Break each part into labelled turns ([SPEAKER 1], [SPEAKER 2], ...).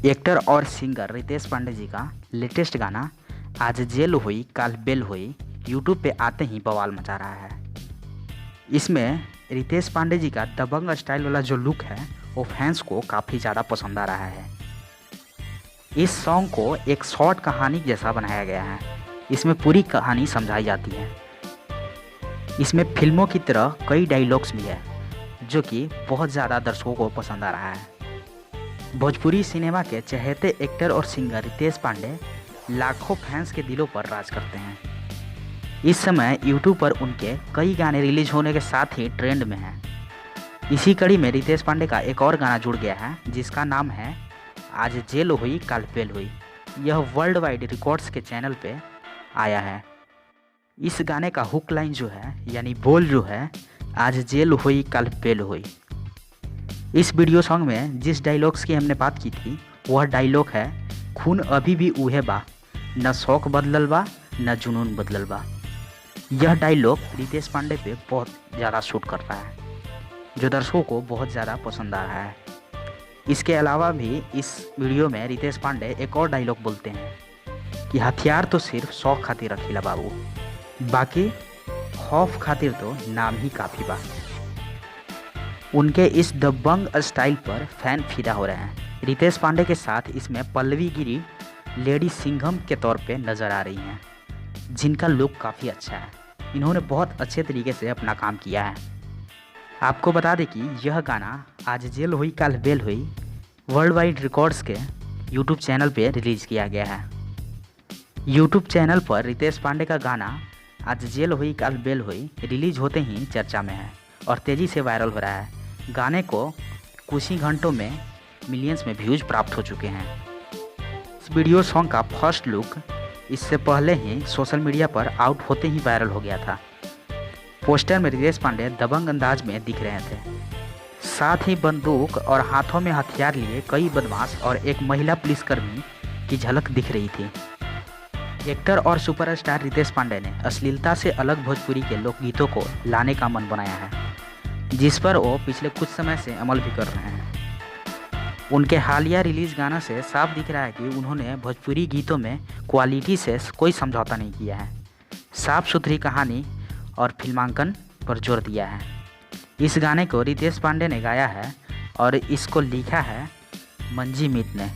[SPEAKER 1] Actor और singer Ritesh Pandey ji का latest गाना आज जेल हुई काल बेल हुई यूट्यूब पे आते ही बवाल मचा रहा है। इसमें रितेश पांडे जी का दबंग स्टाइल वाला जो लुक है वो फैंस को काफ़ी ज़्यादा पसंद आ रहा है। इस सॉन्ग को एक शॉर्ट कहानी जैसा बनाया गया है। इसमें पूरी कहानी समझाई जाती है। इसमें फिल्मों की तरह कई डायलॉग्स भी है जो कि बहुत ज़्यादा दर्शकों को पसंद आ रहा है। भोजपुरी सिनेमा के चहेते एक्टर और सिंगर रितेश पांडे लाखों फैंस के दिलों पर राज करते हैं। इस समय यूट्यूब पर उनके कई गाने रिलीज होने के साथ ही ट्रेंड में हैं। इसी कड़ी में रितेश पांडे का एक और गाना जुड़ गया है जिसका नाम है आज जेल हुई काल बेल हुई। यह वर्ल्ड वाइड रिकॉर्ड्स के चैनल पे आया है। इस गाने का हुक लाइन जो है यानी बोल जो है आज जेल हुई काल बेल हुई। इस वीडियो सॉन्ग में जिस डायलॉग्स की हमने बात की थी वह डायलॉग है खून अभी भी उहे बा, न शौक बदलल बा न जुनून बदलल बा। यह डायलॉग रितेश पांडे पे बहुत ज़्यादा शूट कर रहा है जो दर्शकों को बहुत ज़्यादा पसंद आ रहा है। इसके अलावा भी इस वीडियो में रितेश पांडे एक और डायलॉग बोलते हैं कि हथियार तो सिर्फ शौक खातिर रखीला बाबू, बाकी खौफ खातिर तो नाम ही काफ़ी बा। उनके इस दबंग स्टाइल पर फैन फिदा हो रहे हैं। रितेश पांडे के साथ इसमें पल्लवी गिरी लेडी सिंघम के तौर पे नज़र आ रही हैं जिनका लुक काफ़ी अच्छा है। इन्होंने बहुत अच्छे तरीके से अपना काम किया है। आपको बता दें कि यह गाना आज जेल हुई काल बेल हुई वर्ल्ड वाइड रिकॉर्ड्स के यूट्यूब चैनल पे रिलीज़ किया गया है। यूट्यूब चैनल पर रितेश पांडे का गाना आज जेल हुई काल बेल हुई रिलीज होते ही चर्चा में है और तेज़ी से वायरल हो रहा है। गाने को कुछ ही घंटों में मिलियंस में व्यूज प्राप्त हो चुके हैं। इस वीडियो सॉन्ग का फर्स्ट लुक इससे पहले ही सोशल मीडिया पर आउट होते ही वायरल हो गया था। पोस्टर में रितेश पांडे दबंग अंदाज में दिख रहे थे। साथ ही बंदूक और हाथों में हथियार लिए कई बदमाश और एक महिला पुलिसकर्मी की झलक दिख रही थी। एक्टर और सुपरस्टार रितेश पांडे ने अश्लीलता से अलग भोजपुरी के लोकगीतों को लाने का मन बनाया है जिस पर वो पिछले कुछ समय से अमल भी कर रहे हैं। उनके हालिया रिलीज गाना से साफ दिख रहा है कि उन्होंने भोजपुरी गीतों में क्वालिटी से कोई समझौता नहीं किया है। साफ सुथरी कहानी और फिल्मांकन पर जोर दिया है। इस गाने को रितेश पांडे ने गाया है और इसको लिखा है मंजी मित ने।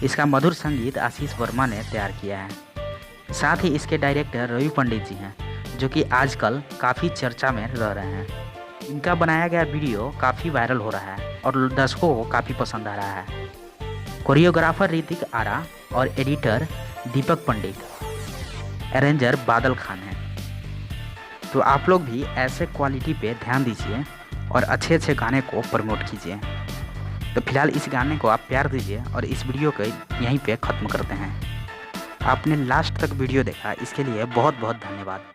[SPEAKER 1] इसका मधुर संगीत आशीष वर्मा ने तैयार किया है। साथ ही इसके डायरेक्टर रवि पंडित जी हैं जो कि आजकल काफ़ी चर्चा में रह रहे हैं। इनका बनाया गया वीडियो काफ़ी वायरल हो रहा है और दर्शकों को काफ़ी पसंद आ रहा है। कोरियोग्राफर ऋतिक आरा और एडिटर दीपक पंडित, अरेंजर बादल खान हैं। तो आप लोग भी ऐसे क्वालिटी पे ध्यान दीजिए और अच्छे अच्छे गाने को प्रमोट कीजिए। तो फिलहाल इस गाने को आप प्यार दीजिए और इस वीडियो को यहीं पे ख़त्म करते हैं। आपने लास्ट तक वीडियो देखा इसके लिए बहुत बहुत धन्यवाद।